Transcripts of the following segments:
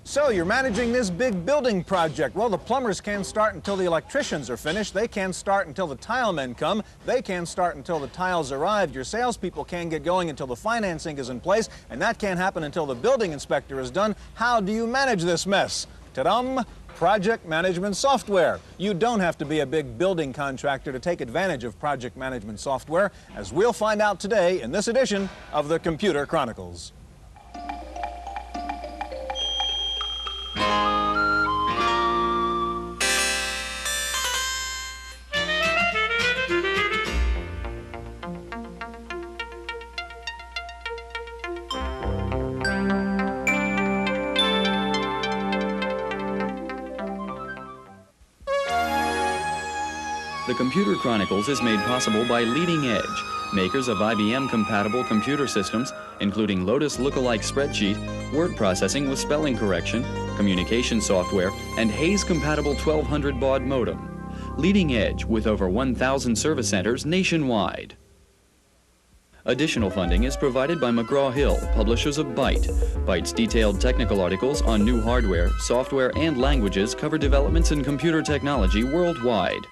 So you're managing this big building project. Well, the plumbers can't start until the electricians are finished. They can't start until the tile men come. They can't start until the tiles arrive. Your salespeople can't get going until the financing is in place, and that can't happen until the building inspector is done. How do you manage this mess? Ta-dum! Project management software. You don't have to be a big building contractor to take advantage of project management software, as we'll find out today in this edition of the Computer Chronicles. The Computer Chronicles is made possible by Leading Edge, makers of IBM-compatible computer systems, including Lotus Lookalike Spreadsheet, word processing with spelling correction, communication software, and Hayes-compatible 1200 baud modem. Leading Edge with over 1,000 service centers nationwide. Additional funding is provided by McGraw-Hill, publishers of Byte. Byte's detailed technical articles on new hardware, software, and languages cover developments in computer technology worldwide.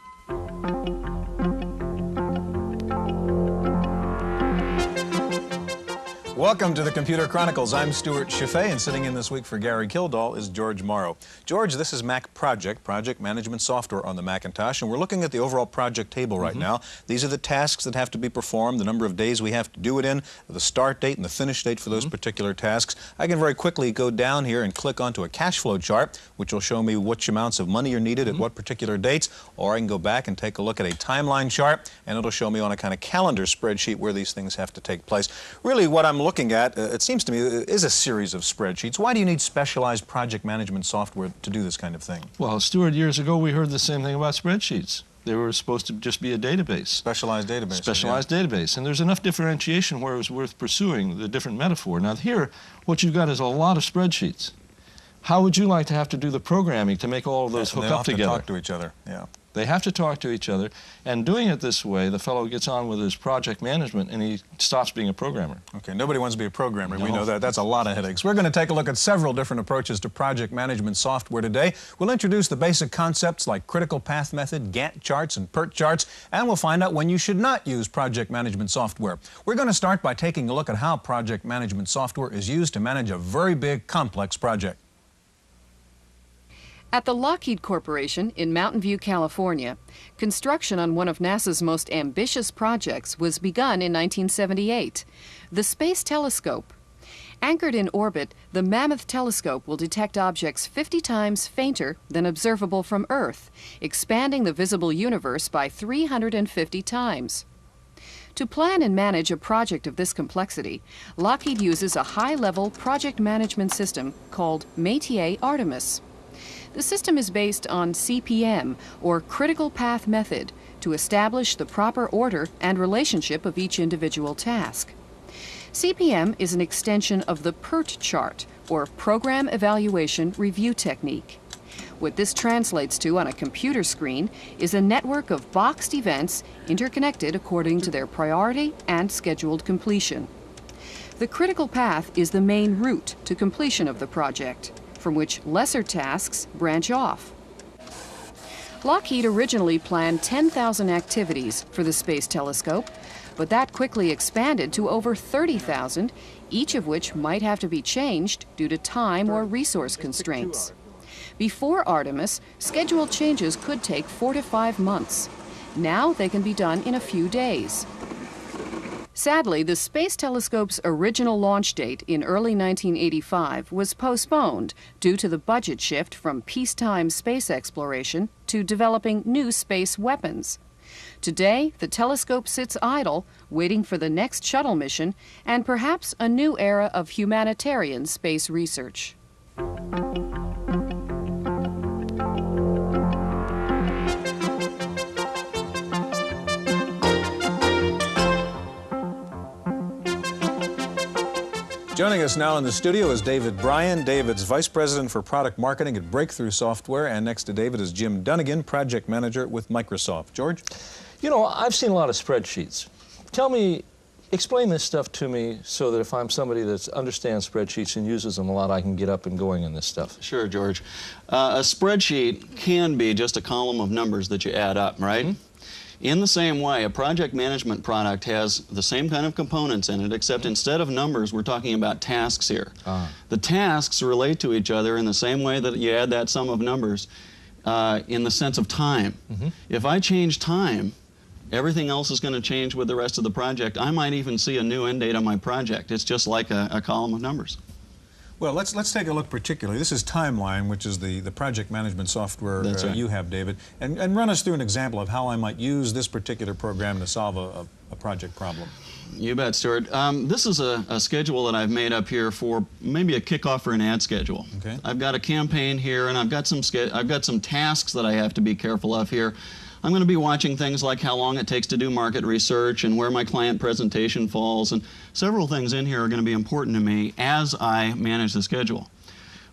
Welcome to the Computer Chronicles. I'm Stewart Cheifet, and sitting in this week for Gary Kildall is George Morrow. George, this is Mac Project management software on the Macintosh, and we're looking at the overall project table right now. These are the tasks that have to be performed, the number of days we have to do it in, the start date and the finish date for those particular tasks. I can very quickly go down here and click onto a cash flow chart, which will show me which amounts of money are needed at what particular dates, or I can go back and take a look at a timeline chart, and it'll show me on a kind of calendar spreadsheet where these things have to take place. Really, what I'm looking at, it seems to me, is a series of spreadsheets. Why do you need specialized project management software to do this kind of thing? Well, Stewart, years ago we heard the same thing about spreadsheets. They were supposed to just be a database. Specialized database. Specialized database. And there's enough differentiation where it was worth pursuing the different metaphor. Now here, what you've got is a lot of spreadsheets. How would you like to have to do the programming to make all of those hook up together? They have to talk to each other, yeah. They have to talk to each other, and doing it this way, the fellow gets on with his project management and he stops being a programmer. Okay, nobody wants to be a programmer. No. We know that. That's a lot of headaches. We're going to take a look at several different approaches to project management software today. We'll introduce the basic concepts like critical path method, Gantt charts, and PERT charts, and we'll find out when you should not use project management software. We're going to start by taking a look at how project management software is used to manage a very big, complex project. At the Lockheed Corporation in Mountain View, California, construction on one of NASA's most ambitious projects was begun in 1978, the Space Telescope. Anchored in orbit, the Mammoth Telescope will detect objects 50 times fainter than observable from Earth, expanding the visible universe by 350 times. To plan and manage a project of this complexity, Lockheed uses a high-level project management system called Métier Artemis. The system is based on CPM, or Critical Path Method, to establish the proper order and relationship of each individual task. CPM is an extension of the PERT chart, or Program Evaluation Review Technique. What this translates to on a computer screen is a network of boxed events interconnected according to their priority and scheduled completion. The critical path is the main route to completion of the project, from which lesser tasks branch off. Lockheed originally planned 10,000 activities for the Space Telescope, but that quickly expanded to over 30,000, each of which might have to be changed due to time or resource constraints. Before Artemis, scheduled changes could take 4 to 5 months. Now they can be done in a few days. Sadly, the Space Telescope's original launch date in early 1985 was postponed due to the budget shift from peacetime space exploration to developing new space weapons. Today, the telescope sits idle, waiting for the next shuttle mission and perhaps a new era of humanitarian space research. Joining us now in the studio is David Bryan. David's Vice President for Product Marketing at Breakthrough Software, and next to David is Jim Dunnigan, Project Manager with Microsoft. George? You know, I've seen a lot of spreadsheets. Tell me Explain this stuff to me so that if I'm somebody that understands spreadsheets and uses them a lot, I can get up and going in this stuff. Sure, George. A spreadsheet can be just a column of numbers that you add up, right? Mm-hmm. In the same way, a project management product has the same kind of components in it, except instead of numbers, we're talking about tasks here. The tasks relate to each other in the same way that you add that sum of numbers in the sense of time. Mm-hmm. If I change time, everything else is going to change with the rest of the project. I might even see a new end date on my project. It's just like a column of numbers. Well, let's take a look particularly. This is Timeline, which is the project management software right. you have, David. And run us through an example of how I might use this particular program to solve a project problem. You bet, Stewart. This is a schedule that I've made up here for maybe a kickoff or an ad schedule. Okay. I've got a campaign here, and I've got some tasks that I have to be careful of here. I'm going to be watching things like how long it takes to do market research and where my client presentation falls, and several things in here are going to be important to me as I manage the schedule.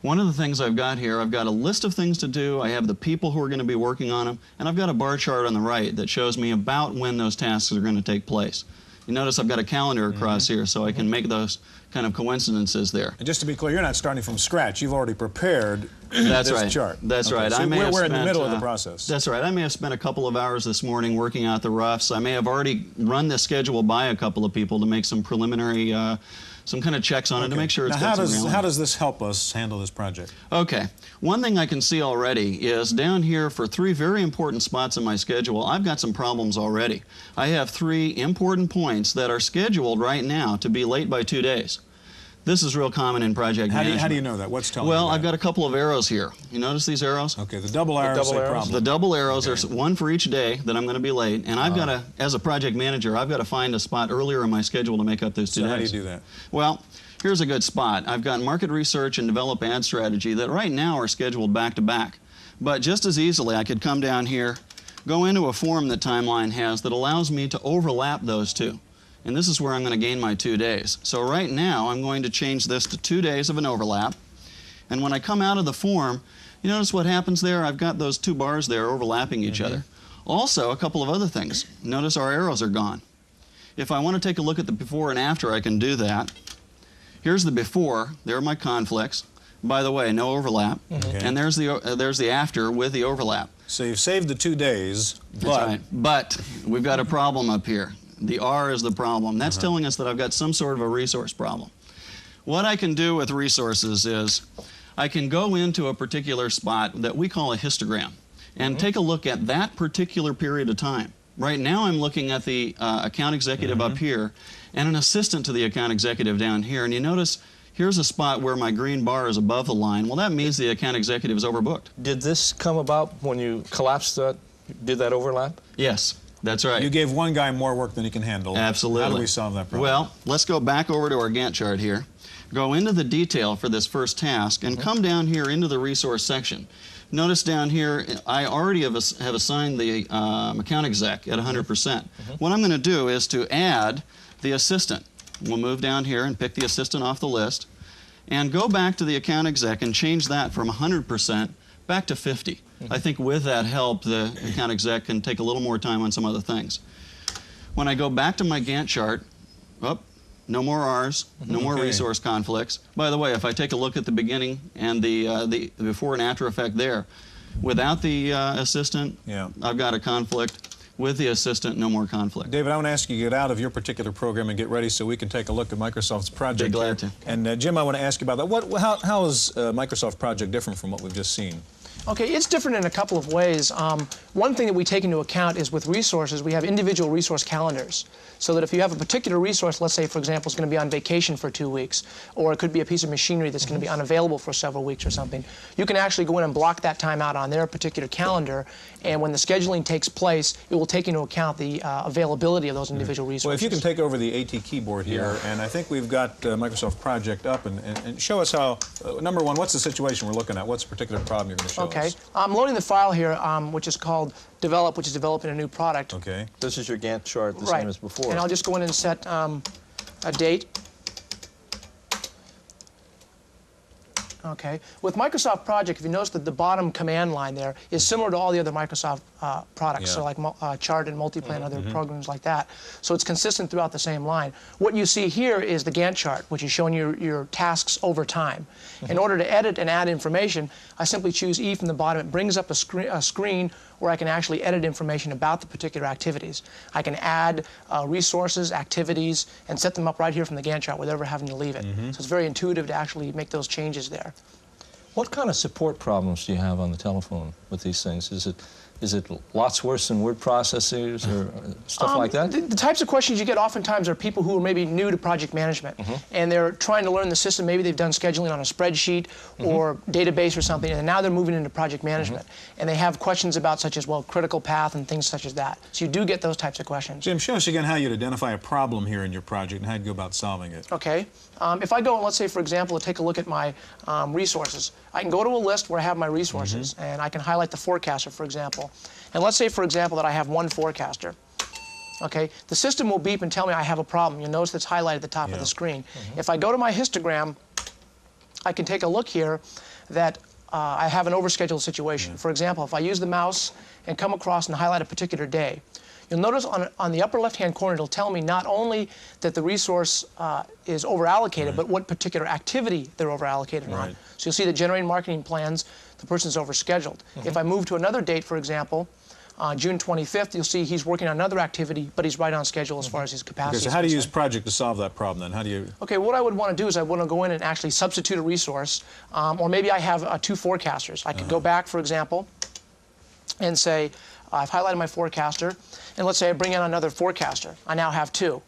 One of the things I've got here, I've got a list of things to do, I have the people who are going to be working on them, and I've got a bar chart on the right that shows me about when those tasks are going to take place. You notice I've got a calendar across here, so I can make those kind of coincidences there. And just to be clear, you're not starting from scratch. You've already prepared this right. chart. That's okay. right. So we're in the middle of the process. That's right. I may have spent a couple of hours this morning working out the roughs. I may have already run the schedule by a couple of people to make some preliminary, some kind of checks on it to make sure it's now, got some reality. How does this help us handle this project? Okay. One thing I can see already is down here for 3 very important spots in my schedule, I've got some problems already. I have 3 important points that are scheduled right now to be late by 2 days. This is real common in project management. How do you know that? What's telling you Well, that? I've got a couple of arrows here. You notice these arrows? Okay, the double arrows say problem. The double arrows, there's one for each day that I'm going to be late, and I've got to, as a project manager, I've got to find a spot earlier in my schedule to make up those 2 days. So how do you do that? Well, here's a good spot. I've got market research and develop ad strategy that right now are scheduled back to back. But just as easily, I could come down here, go into a form that Timeline has that allows me to overlap those two. And this is where I'm going to gain my 2 days. So right now, I'm going to change this to 2 days of an overlap. And when I come out of the form, you notice what happens there? I've got those 2 bars there overlapping each other. Also, a couple of other things. Notice our arrows are gone. If I want to take a look at the before and after, I can do that. Here's the before. There are my conflicts. By the way, no overlap. Okay. And there's the after with the overlap. So you've saved the 2 days, That's right. But we've got a problem up here. The R is the problem. That's telling us that I've got some sort of a resource problem. What I can do with resources is I can go into a particular spot that we call a histogram and take a look at that particular period of time. Right now I'm looking at the account executive up here and an assistant to the account executive down here. And you notice here's a spot where my green bar is above the line. Well, that means the account executive is overbooked. Did this come about when you collapsed that, did that overlap? Yes. That's right. You gave one guy more work than he can handle. Absolutely. How do we solve that problem? Well, let's go back over to our Gantt chart here, go into the detail for this first task, and come down here into the resource section. Notice down here, I already have assigned the account exec at 100%. What I'm going to do is to add the assistant. We'll move down here and pick the assistant off the list, and go back to the account exec and change that from 100% back to 50. I think with that help, the account exec can take a little more time on some other things. When I go back to my Gantt chart, no more R's, no more resource conflicts. By the way, if I take a look at the beginning and the before and after effect there, without the assistant, I've got a conflict. With the assistant, no more conflict. David, I want to ask you to get out of your particular program and get ready so we can take a look at Microsoft's project. Be glad to. And Jim, I want to ask you about that. How is Microsoft project different from what we've just seen? Okay, it's different in a couple of ways. One thing that we take into account is with resources, we have individual resource calendars. So that if you have a particular resource, let's say, for example, is going to be on vacation for 2 weeks, or it could be a piece of machinery that's going to be unavailable for several weeks or something, you can actually go in and block that time out on their particular calendar, and when the scheduling takes place, it will take into account the availability of those individual resources. Well, if you can take over the AT keyboard here, and I think we've got Microsoft Project up, and show us how, number one, what's the situation we're looking at? What's the particular problem you're going to show us? Okay, I'm loading the file here, which is called Develop, which is developing a new product. Okay. This is your Gantt chart, the same as before. And I'll just go in and set a date. Okay. With Microsoft Project, if you notice that the bottom command line there is similar to all the other Microsoft products, so like Chart and Multiplan, other programs like that. So it's consistent throughout the same line. What you see here is the Gantt chart, which is showing your tasks over time. In order to edit and add information, I simply choose E from the bottom. It brings up a screen where I can actually edit information about the particular activities. I can add resources, activities, and set them up right here from the Gantt chart without ever having to leave it. So it's very intuitive to actually make those changes there. What kind of support problems do you have on the telephone with these things? Is it lots worse than word processors or stuff like that? The types of questions you get oftentimes are people who are maybe new to project management, and they're trying to learn the system. Maybe they've done scheduling on a spreadsheet or database or something, and now they're moving into project management. And they have questions about such as, well, critical path and things such as that. So you do get those types of questions. Jim, show us again how you'd identify a problem here in your project and how you'd go about solving it. Okay. If I go and, let's say, for example, to take a look at my resources, I can go to a list where I have my resources, and I can highlight the forecaster, for example. And let's say, for example, that I have one forecaster. Okay, the system will beep and tell me I have a problem. You'll notice it's highlighted at the top of the screen. If I go to my histogram, I can take a look here that I have an overscheduled situation. For example, if I use the mouse and come across and highlight a particular day, you'll notice on the upper left-hand corner, it'll tell me not only that the resource is overallocated, but what particular activity they're overallocated on. So you'll see that generating marketing plans, the person's overscheduled. If I move to another date, for example, June 25th, you'll see he's working on another activity, but he's right on schedule as far as his capacity. Okay, so how do you use Project to solve that problem then? How do you... Okay, what I would want to do is I want to go in and actually substitute a resource, or maybe I have two forecasters. I could go back, for example, and say, I've highlighted my forecaster, and let's say I bring in another forecaster. I now have two.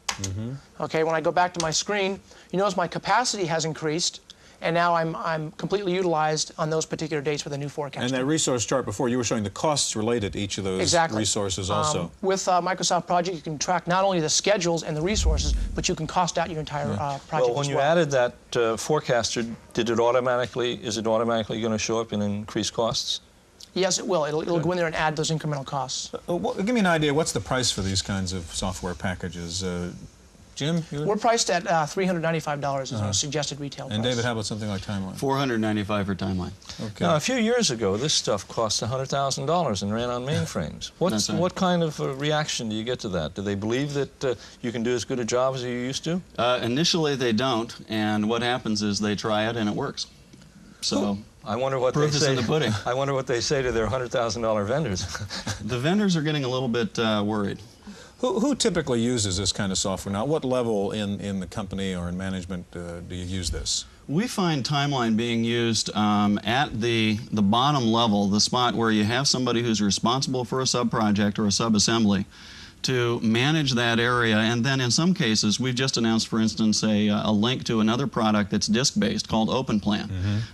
Okay, when I go back to my screen, you notice my capacity has increased, and now I'm completely utilized on those particular dates with a new forecaster. And that resource chart before, you were showing the costs related to each of those resources also. With Microsoft Project, you can track not only the schedules and the resources, but you can cost out your entire project Well, when you added that forecaster, is it automatically going to show up in increased costs? Yes, it will. It'll go in there and add those incremental costs. Give me an idea, what's the price for these kinds of software packages? Jim? We're priced at $395 as our suggested retail price. And David, how about something like Timeline? $495 for Timeline. Okay. Now, a few years ago, this stuff cost $100,000 and ran on mainframes. What kind of reaction do you get to that? Do they believe that you can do as good a job as you used to? Initially, they don't, and what happens is they try it and it works. So I wonder what proof is in the pudding. I wonder what they say to their $100,000 vendors. The vendors are getting a little bit worried. Who typically uses this kind of software now? What level in the company or in management do you use this? We find Timeline being used at the bottom level, the spot where you have somebody who's responsible for a sub-project or a sub-assembly to manage that area, and then in some cases we've just announced, for instance, a link to another product that's disk-based called OpenPlan.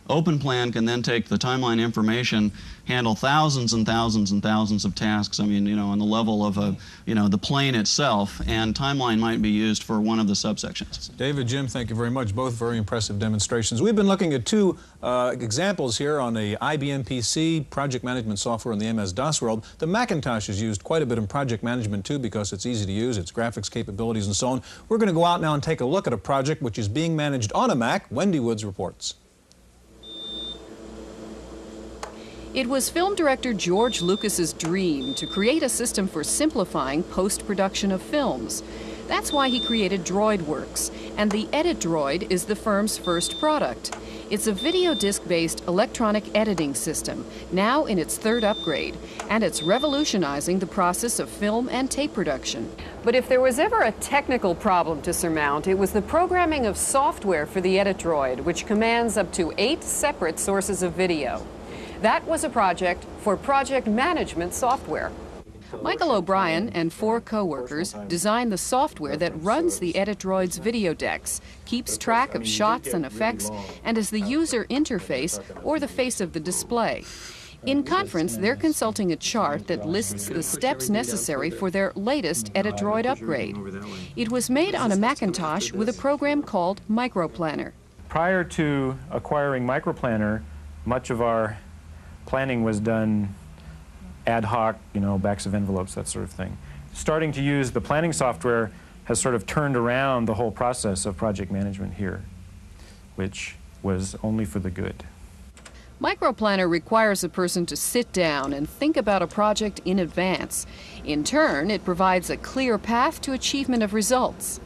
OpenPlan can then take the Timeline information, handle thousands and thousands and thousands of tasks, I mean, on the level of the plane itself, and Timeline might be used for one of the subsections. David, Jim, thank you very much. Both very impressive demonstrations. We've been looking at two examples here on the IBM PC, project management software in the MS-DOS world. The Macintosh is used quite a bit in project management too because it's easy to use, its graphics capabilities and so on. We're going to go out now and take a look at a project which is being managed on a Mac. Wendy Woods reports. It was film director George Lucas's dream to create a system for simplifying post-production of films. That's why he created DroidWorks, and the Edit Droid is the firm's first product. It's a video disc-based electronic editing system, now in its third upgrade, and it's revolutionizing the process of film and tape production. But if there was ever a technical problem to surmount, it was the programming of software for the Edit Droid, which commands up to 8 separate sources of video. That was a project for project management software. Michael O'Brien and 4 co-workers designed the software that runs the Edit Droid's video decks, keeps track of shots and effects, and is the user interface or the face of the display. In conference, they're consulting a chart that lists the steps necessary for their latest Edit Droid upgrade. It was made on a Macintosh with a program called Microplanner. Prior to acquiring Microplanner, much of our planning was done ad hoc, backs of envelopes, that sort of thing. Starting to use the planning software has sort of turned around the whole process of project management here, which was only for the good. Microplanner requires a person to sit down and think about a project in advance. In turn, it provides a clear path to achievement of results.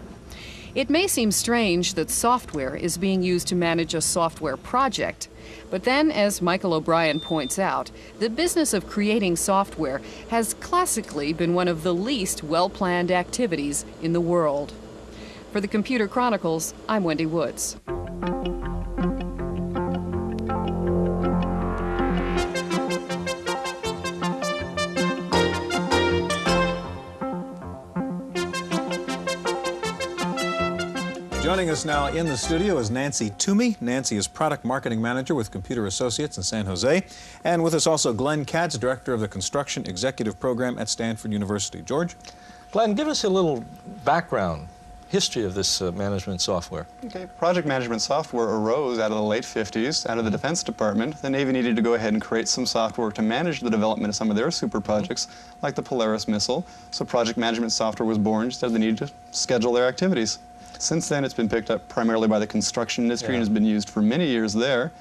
It may seem strange that software is being used to manage a software project, but then, as Michael O'Brien points out, the business of creating software has classically been one of the least well-planned activities in the world. For the Computer Chronicles, I'm Wendy Woods. Joining us now in the studio is Nancy Toomey. Nancy is Product Marketing Manager with Computer Associates in San Jose. And with us also Glenn Katz, Director of the Construction Executive Program at Stanford University. George? Glenn, give us a little background, history of this management software. Okay, project management software arose out of the late 50s, out of the Defense Department. The Navy needed to go ahead and create some software to manage the development of some of their super projects, like the Polaris missile. So project management software was born just as they needed to schedule their activities. Since then, it's been picked up primarily by the construction industry and has been used for many years there.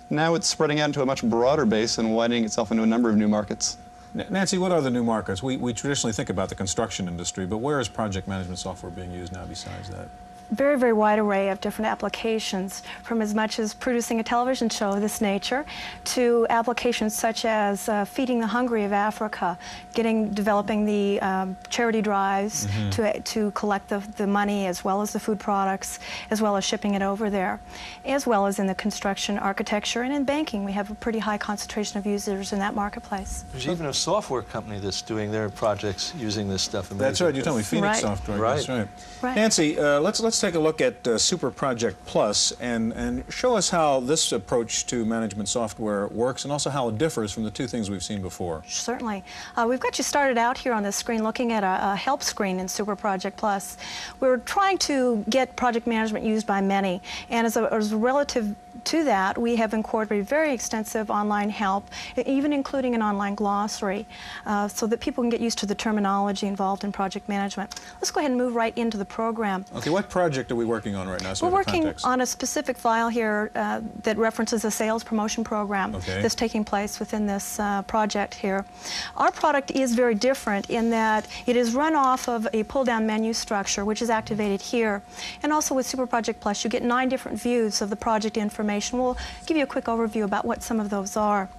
Now it's spreading out into a much broader base and widening itself into a number of new markets. Nancy, what are the new markets? We traditionally think about the construction industry, but where is project management software being used now besides that? Very, very wide array of different applications, from as much as producing a television show of this nature to applications such as feeding the hungry of Africa, developing the charity drives to collect the money as well as the food products, as well as shipping it over there, as well as in the construction, architecture, and in banking. We have a pretty high concentration of users in that marketplace. There's even a software company that's doing their projects using this stuff. That's right, you told me, Phoenix Software. Right. That's right. Right. Nancy, let's take a look at Super Project Plus and show us how this approach to management software works and also how it differs from the two things we've seen before. Certainly. We've got you started out here on the screen looking at a help screen in Super Project Plus. We're trying to get project management used by many, and as a relative to that, we have incorporated very extensive online help, even including an online glossary, so that people can get used to the terminology involved in project management. Let's go ahead and move right into the program. Okay, what project are we working on right now? So we're working on a specific file here that references a sales promotion program that's taking place within this project here. Our product is very different in that it is run off of a pull-down menu structure, which is activated here. And also with Super Project Plus, you get 9 different views of the project information. We'll give you a quick overview about what some of those are.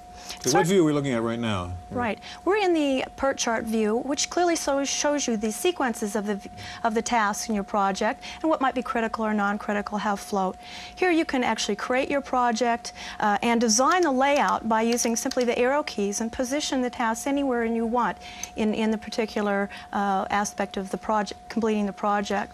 So what view are we looking at right now? Right. We're in the PERT chart view, which clearly shows you the sequences of the tasks in your project and what might be critical or non-critical, how float. Here you can actually create your project and design the layout by using simply the arrow keys and position the tasks anywhere you want in the particular aspect of the project, completing the project.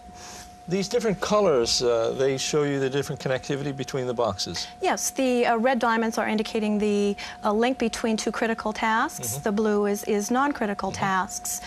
These different colors, they show you the different connectivity between the boxes. Yes, the red diamonds are indicating the link between 2 critical tasks. The blue is non-critical tasks.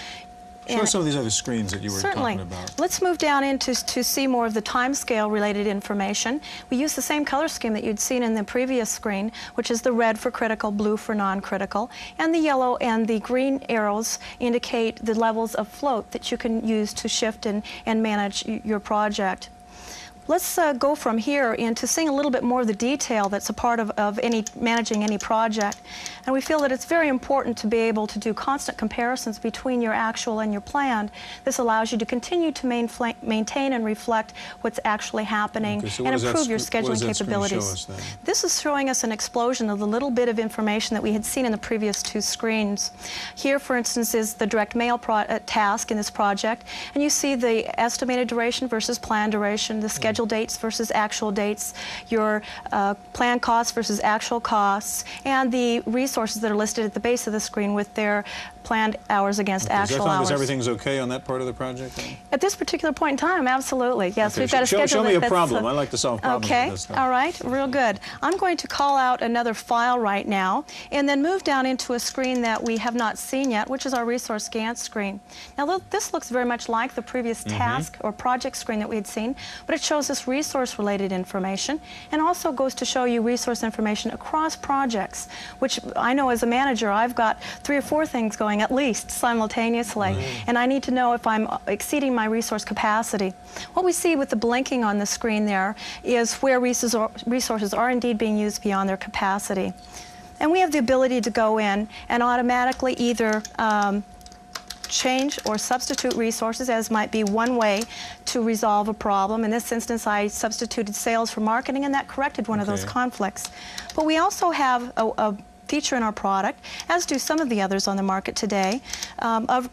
Show us some of these other screens that you were talking about. Let's move down in to see more of the time scale related information. We use the same color scheme that you'd seen in the previous screen, which is the red for critical, blue for non-critical, and the yellow and the green arrows indicate the levels of float that you can use to shift and manage your project. Let's go from here into seeing a little bit more of the detail that's a part of managing any project. And we feel that it's very important to be able to do constant comparisons between your actual and your planned. This allows you to continue to maintain and reflect what's actually happening and improve your scheduling capabilities. This is showing us an explosion of the little bit of information that we had seen in the previous 2 screens. Here, for instance, is the direct mail task in this project, and you see the estimated duration versus planned duration, the schedule dates versus actual dates, your planned costs versus actual costs, and the resources that are listed at the base of the screen with their planned hours against actual hours. Everything's okay on that part of the project? At this particular point in time, absolutely. Yes, we've got a schedule. Show me a problem. I like to solve problems with this stuff. All right, real good. I'm going to call out another file right now and then move down into a screen that we have not seen yet, which is our resource Gantt screen. Now, this looks very much like the previous task or project screen that we had seen, but it shows us resource-related information and also goes to show you resource information across projects, which I know as a manager, I've got 3 or 4 things going going at least simultaneously, and I need to know if I'm exceeding my resource capacity. What we see with the blinking on the screen there is where resources are indeed being used beyond their capacity. And we have the ability to go in and automatically either change or substitute resources, as might be one way to resolve a problem. In this instance, I substituted sales for marketing, and that corrected one of those conflicts. But we also have a feature in our product, as do some of the others on the market today,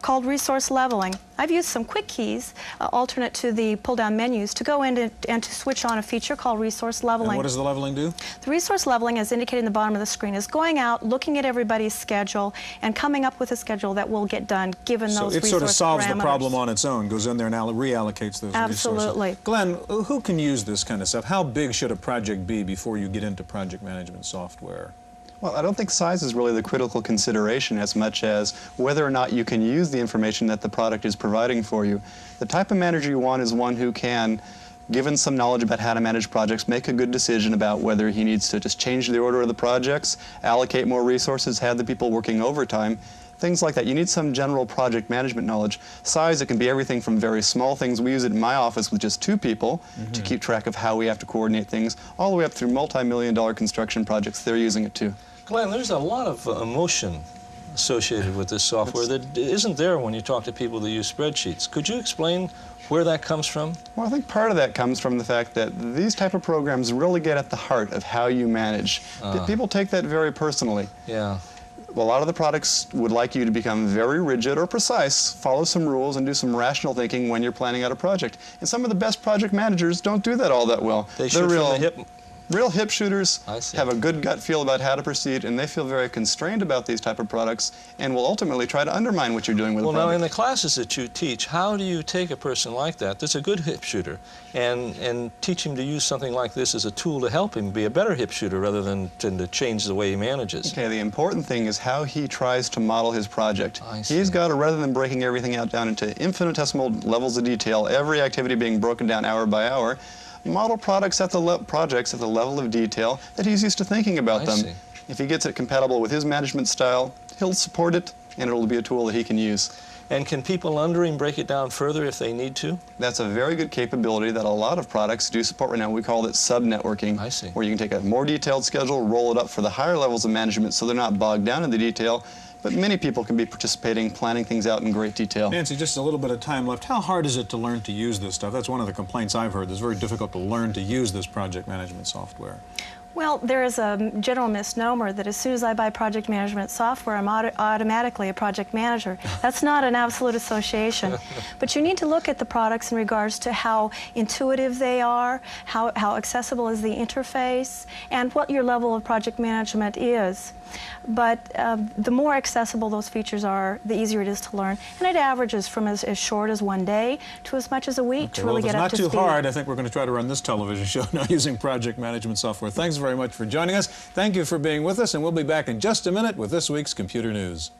called resource leveling. I've used some quick keys, alternate to the pull-down menus, to go in and to switch on a feature called resource leveling. And what does the leveling do? The resource leveling, as indicated in the bottom of the screen, is going out, looking at everybody's schedule, and coming up with a schedule that will get done given those resource parameters. So it sort of solves the problem on its own, goes in there and reallocates those Absolutely. resources. Glenn, who can use this kind of stuff? How big should a project be before you get into project management software? Well, I don't think size is really the critical consideration as much as whether or not you can use the information that the product is providing for you. The type of manager you want is one who can, given some knowledge about how to manage projects, make a good decision about whether he needs to just change the order of the projects, allocate more resources, have the people working overtime, things like that. You need some general project management knowledge. Size, it can be everything from very small things. We use it in my office with just 2 people to keep track of how we have to coordinate things, all the way up through multi-million-dollar construction projects. They're using it too. Glenn, there's a lot of emotion associated with this software that isn't there when you talk to people that use spreadsheets. Could you explain where that comes from? Well, I think part of that comes from the fact that these type of programs really get at the heart of how you manage. People take that very personally. Yeah. A lot of the products would like you to become very rigid or precise, follow some rules, and do some rational thinking when you're planning out a project. And some of the best project managers don't do that all that well. They shoot from the hip. Real hip shooters have a good gut feel about how to proceed, and they feel very constrained about these type of products and will ultimately try to undermine what you're doing with a product. Well, now in the classes that you teach, how do you take a person like that's a good hip shooter and teach him to use something like this as a tool to help him be a better hip shooter rather than to change the way he manages? Okay, the important thing is how he tries to model his project. He's got to, rather than breaking everything out down into infinitesimal levels of detail, every activity being broken down hour by hour, model projects at the level of detail that he's used to thinking about them. If he gets it compatible with his management style, he'll support it, and it'll be a tool that he can use. And can people under him break it down further if they need to? That's a very good capability that a lot of products do support right now. We call it sub-networking, where you can take a more detailed schedule, roll it up for the higher levels of management so they're not bogged down in the detail. But many people can be participating, planning things out in great detail. Nancy, just a little bit of time left. How hard is it to learn to use this stuff? That's one of the complaints I've heard. It's very difficult to learn to use this project management software. Well, there is a general misnomer that as soon as I buy project management software, I'm automatically a project manager. That's not an absolute association. But you need to look at the products in regards to how intuitive they are, how accessible is the interface, and what your level of project management is. But the more accessible those features are, the easier it is to learn. And it averages from as short as 1 day to as much as a week to really get up to speed. Well, if it's not too hard, I think we're going to try to run this television show now using project management software. Thanks very much for joining us. Thank you for being with us, and we'll be back in just a minute with this week's Computer News.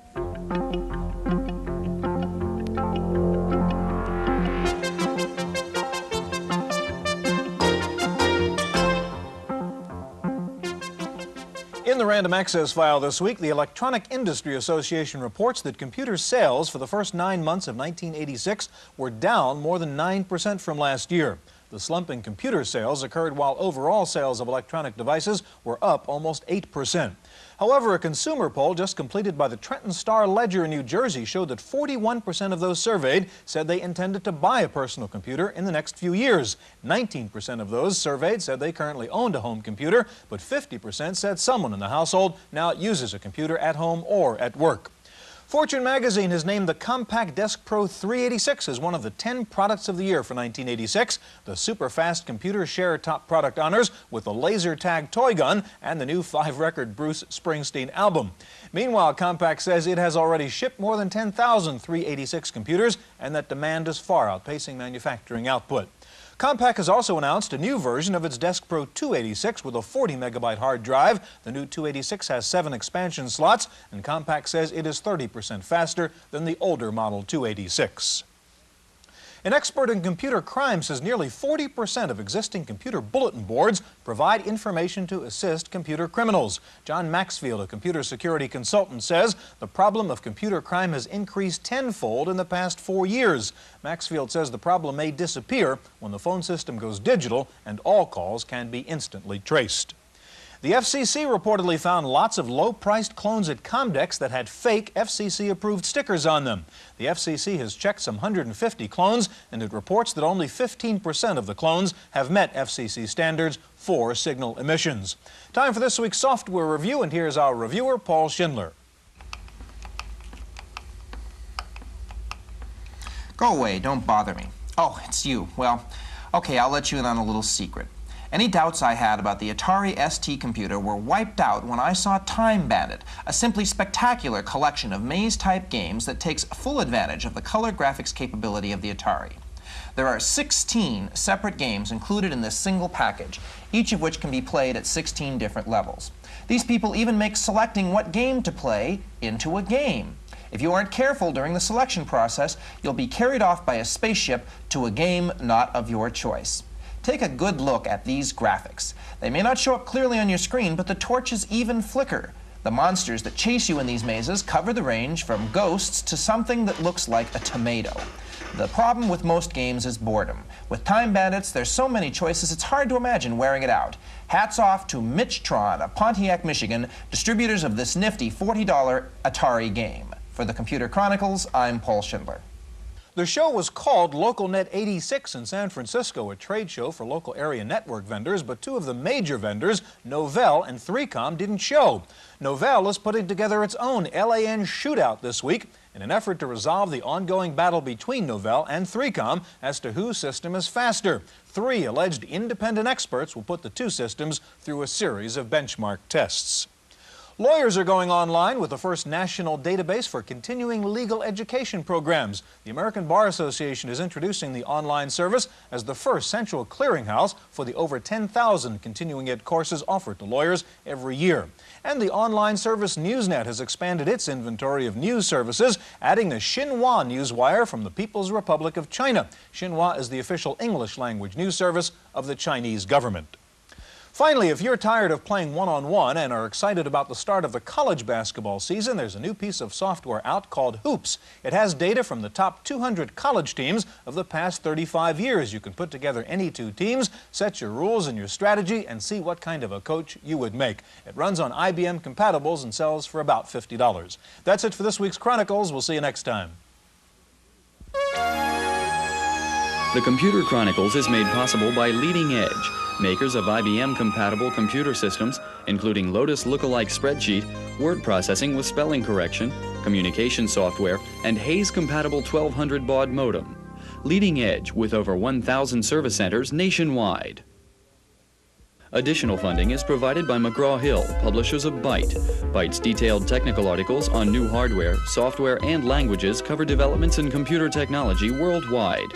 In the Random Access file this week, the Electronic Industry Association reports that computer sales for the first 9 months of 1986 were down more than 9% from last year. The slump in computer sales occurred while overall sales of electronic devices were up almost 8%. However, a consumer poll just completed by the Trenton Star-Ledger in New Jersey showed that 41% of those surveyed said they intended to buy a personal computer in the next few years. 19% of those surveyed said they currently owned a home computer, but 50% said someone in the household now uses a computer at home or at work. Fortune magazine has named the Compaq Desk Pro 386 as one of the 10 products of the year for 1986. The super-fast computer share top product honors with the laser tag toy gun and the new 5-record Bruce Springsteen album. Meanwhile, Compaq says it has already shipped more than 10,000 386 computers and that demand is far outpacing manufacturing output. Compaq has also announced a new version of its Desk Pro 286 with a 40-megabyte hard drive. The new 286 has 7 expansion slots, and Compaq says it is 30% faster than the older model 286. An expert in computer crime says nearly 40% of existing computer bulletin boards provide information to assist computer criminals. John Maxfield, a computer security consultant, says the problem of computer crime has increased tenfold in the past 4 years. Maxfield says the problem may disappear when the phone system goes digital and all calls can be instantly traced. The FCC reportedly found lots of low-priced clones at Comdex that had fake FCC-approved stickers on them. The FCC has checked some 150 clones, and it reports that only 15% of the clones have met FCC standards for signal emissions. Time for this week's software review, and here's our reviewer, Paul Schindler. Go away, don't bother me. Oh, it's you. Well, okay, I'll let you in on a little secret. Any doubts I had about the Atari ST computer were wiped out when I saw Time Bandit, a simply spectacular collection of maze-type games that takes full advantage of the color graphics capability of the Atari. There are 16 separate games included in this single package, each of which can be played at 16 different levels. These people even make selecting what game to play into a game. If you aren't careful during the selection process, you'll be carried off by a spaceship to a game not of your choice. Take a good look at these graphics. They may not show up clearly on your screen, but the torches even flicker. The monsters that chase you in these mazes cover the range from ghosts to something that looks like a tomato. The problem with most games is boredom. With Time Bandits, there's so many choices it's hard to imagine wearing it out. Hats off to Mitchtron of Pontiac, Michigan, distributors of this nifty $40 Atari game. For the Computer Chronicles, I'm Paul Schindler. The show was called LocalNet 86 in San Francisco, a trade show for local area network vendors, but two of the major vendors, Novell and 3Com, didn't show. Novell is putting together its own LAN shootout this week in an effort to resolve the ongoing battle between Novell and 3Com as to whose system is faster. 3 alleged independent experts will put the two systems through a series of benchmark tests. Lawyers are going online with the first national database for continuing legal education programs. The American Bar Association is introducing the online service as the first central clearinghouse for the over 10,000 continuing ed courses offered to lawyers every year. And the online service Newsnet has expanded its inventory of news services, adding the Xinhua Newswire from the People's Republic of China. Xinhua is the official English-language news service of the Chinese government. Finally, if you're tired of playing one-on-one and are excited about the start of the college basketball season, there's a new piece of software out called Hoops. It has data from the top 200 college teams of the past 35 years. You can put together any two teams, set your rules and your strategy, and see what kind of a coach you would make. It runs on IBM compatibles and sells for about $50. That's it for this week's Chronicles. We'll see you next time. The Computer Chronicles is made possible by Leading Edge, makers of IBM-compatible computer systems, including Lotus lookalike spreadsheet, word processing with spelling correction, communication software, and Hayes-compatible 1200 baud modem. Leading Edge with over 1,000 service centers nationwide. Additional funding is provided by McGraw-Hill, publishers of Byte. Byte's detailed technical articles on new hardware, software, and languages cover developments in computer technology worldwide.